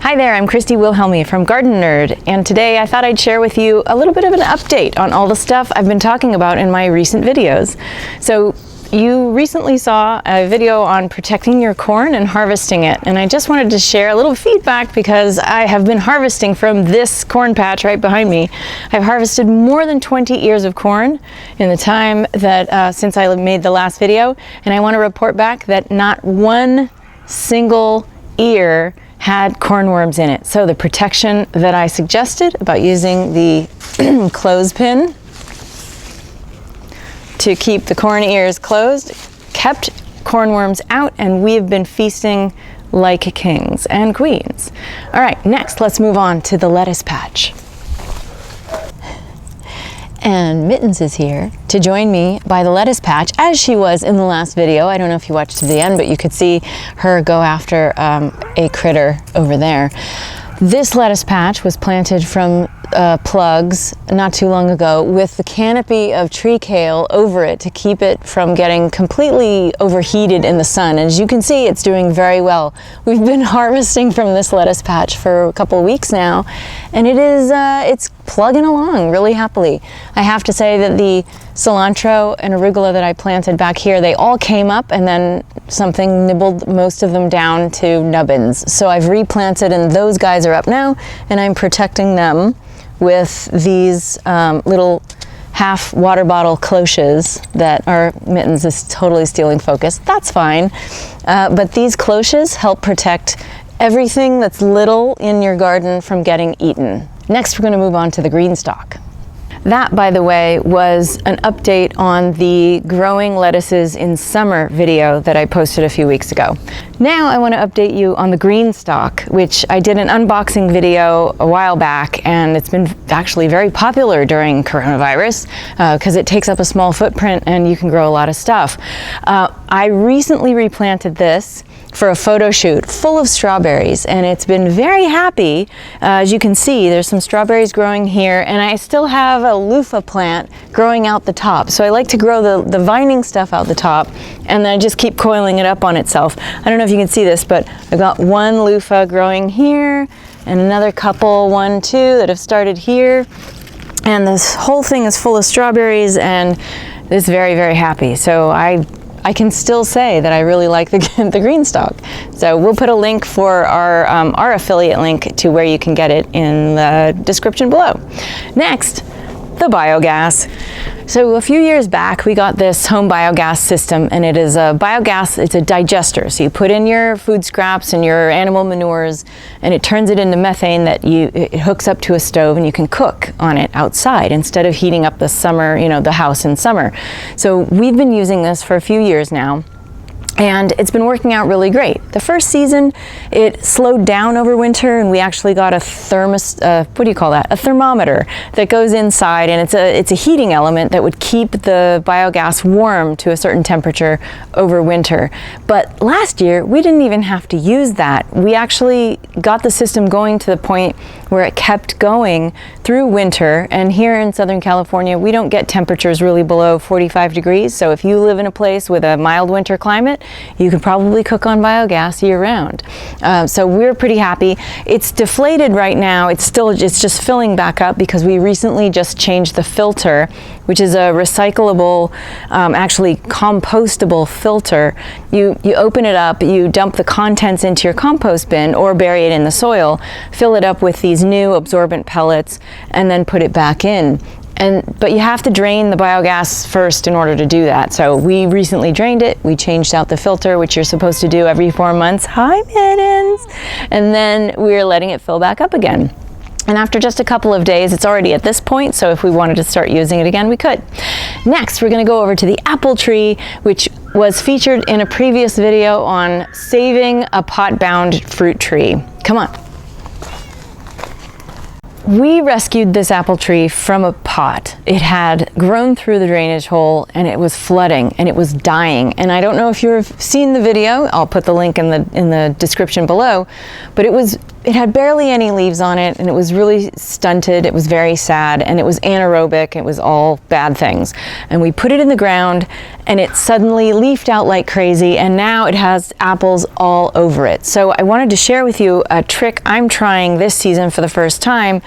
Hi there, I'm Christy Wilhelmy from Garden Nerd, and today I thought I'd share with you a little bit of an update on all the stuff I've been talking about in my recent videos. So you recently saw a video on protecting your corn and harvesting it, and I just wanted to share a little feedback because I have been harvesting from this corn patch right behind me. I've harvested more than 20 ears of corn in the time that since I made the last video, and I want to report back that not one single ear had cornworms in it. So the protection that I suggested about using the clothespin to keep the corn ears closed kept cornworms out, and we've been feasting like kings and queens. All right, next let's move on to the lettuce patch. And Mittens is here to join me by the lettuce patch, as she was in the last video. I don't know if you watched to the end, but you could see her go after a critter over there. This lettuce patch was planted from plugs not too long ago with the canopy of tree kale over it to keep it from getting completely overheated in the sun. As you can see, it's doing very well. We've been harvesting from this lettuce patch for a couple of weeks now, and it's plugging along really happily. I have to say that the cilantro and arugula that I planted back here, they all came up and then something nibbled most of them down to nubbins. So I've replanted and those guys are up now, and I'm protecting them with these little half water bottle cloches that are Mittens is totally stealing focus. That's fine. But these cloches help protect everything that's little in your garden from getting eaten. Next, we're going to move on to the GreenStalk. That, by the way, was an update on the growing lettuces in summer video that I posted a few weeks ago. Now I want to update you on the GreenStalk, which I did an unboxing video a while back, and it's been actually very popular during coronavirus because it takes up a small footprint and you can grow a lot of stuff. I recently replanted this for a photo shoot full of strawberries, and it's been very happy. As you can see, there's some strawberries growing here, and I still have a loofah plant growing out the top. So I like to grow the vining stuff out the top, and then I just keep coiling it up on itself. I don't know if you can see this, but I've got one loofah growing here, and another couple, 1, 2, that have started here. And this whole thing is full of strawberries, and it's very, very happy. So I can still say that I really like the GreenStalk. So we'll put a link for our affiliate link to where you can get it in the description below. Next, the biogas. So a few years back, we got this home biogas system, and it is a biogas, it's a digester. So you put in your food scraps and your animal manures, and it turns it into methane that it hooks up to a stove, and you can cook on it outside instead of heating up the summer, the house in summer. So we've been using this for a few years now, and it's been working out really great. The first season, it slowed down over winter, and we actually got a a thermometer that goes inside, and it's a heating element that would keep the biogas warm to a certain temperature over winter. But last year, we didn't even have to use that. We actually got the system going to the point where it kept going through winter, and here in Southern California, we don't get temperatures really below 45 degrees, so if you live in a place with a mild winter climate, you can probably cook on biogas year round. So we're pretty happy. It's deflated right now. It's just filling back up because we recently just changed the filter, which is a recyclable, actually compostable filter. You open it up, you dump the contents into your compost bin or bury it in the soil, fill it up with these new absorbent pellets, and then put it back in. But you have to drain the biogas first in order to do that. So we recently drained it. We changed out the filter, which you're supposed to do every 4 months. Hi, Mittens! And then we're letting it fill back up again. And after just a couple of days, it's already at this point, so if we wanted to start using it again, we could. Next, we're going to go over to the apple tree, which was featured in a previous video on saving a pot-bound fruit tree. Come on. We rescued this apple tree from a pot. It had grown through the drainage hole, and it was flooding, and it was dying. And I don't know if you've seen the video. I'll put the link in the description below, but it was it had barely any leaves on it, and it was really stunted. It was very sad, and it was anaerobic. It was all bad things. And we put it in the ground, and it suddenly leafed out like crazy, and now it has apples all over it. So I wanted to share with you a trick I'm trying this season for the first time,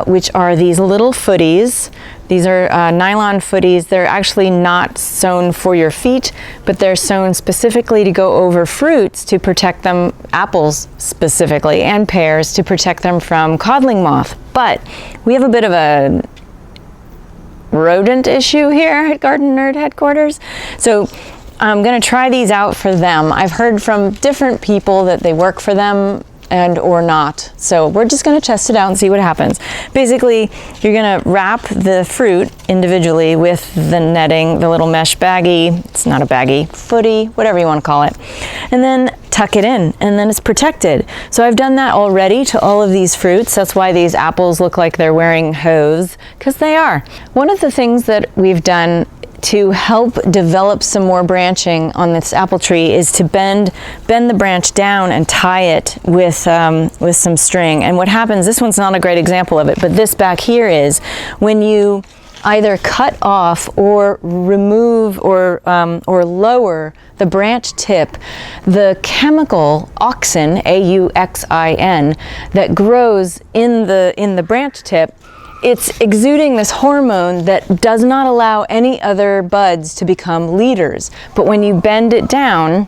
which are these little footies. These are Nylon Footies. They're actually not sewn for your feet, but they're sewn specifically to go over fruits to protect them, apples specifically, and pears to protect them from codling moth. But we have a bit of a rodent issue here at Garden Nerd headquarters. So I'm gonna try these out for them. I've heard from different people that they work for them and or not. So we're just gonna test it out and see what happens. Basically, you're gonna wrap the fruit individually with the netting, the little mesh baggie, it's not a baggie, footy, whatever you wanna call it, and then tuck it in, and then it's protected. So I've done that already to all of these fruits. That's why these apples look like they're wearing hose, because they are. One of the things that we've done to help develop some more branching on this apple tree is to bend the branch down and tie it with some string. And what happens, this one's not a great example of it, but this back here is when you either cut off or remove or lower the branch tip, the chemical auxin, AUXIN, that grows in the branch tip, it's exuding this hormone that does not allow any other buds to become leaders. But when you bend it down,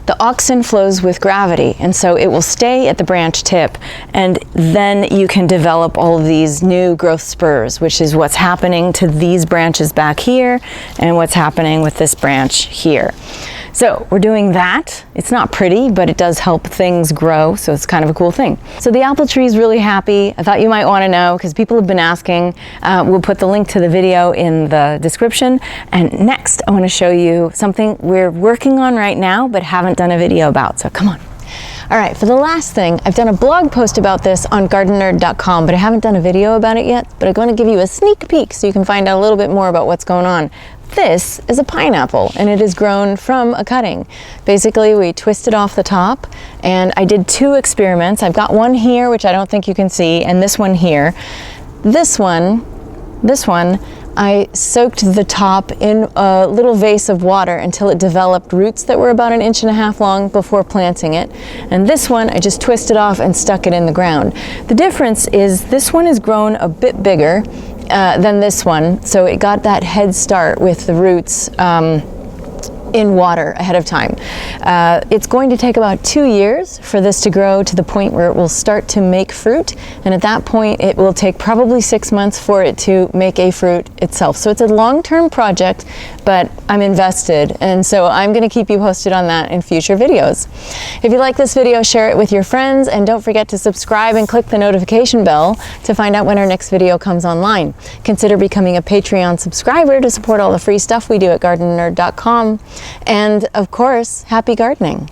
the auxin flows with gravity, and so it will stay at the branch tip, and then you can develop all of these new growth spurs, which is what's happening to these branches back here and what's happening with this branch here. So we're doing that. It's not pretty, but it does help things grow, so it's kind of a cool thing. So the apple tree is really happy. I thought you might want to know because people have been asking. We'll put the link to the video in the description. And next, I want to show you something we're working on right now, but haven't done a video about, so come on. All right, for the last thing, I've done a blog post about this on gardennerd.com, but I haven't done a video about it yet, but I'm going to give you a sneak peek so you can find out a little bit more about what's going on. This is a pineapple, and it is grown from a cutting. Basically, we twisted off the top, and I did two experiments. I've got one here, which I don't think you can see, and this one here. This one, I soaked the top in a little vase of water until it developed roots that were about 1.5 inches long before planting it. And this one, I just twisted off and stuck it in the ground. The difference is this one is grown a bit bigger than this one, so it got that head start with the roots in water ahead of time. It's going to take about 2 years for this to grow to the point where it will start to make fruit, and at that point it will take probably 6 months for it to make a fruit itself. So it's a long-term project, but I'm invested, and so I'm going to keep you posted on that in future videos. If you like this video, share it with your friends, and don't forget to subscribe and click the notification bell to find out when our next video comes online. Consider becoming a Patreon subscriber to support all the free stuff we do at gardennerd.com. And of course, happy gardening.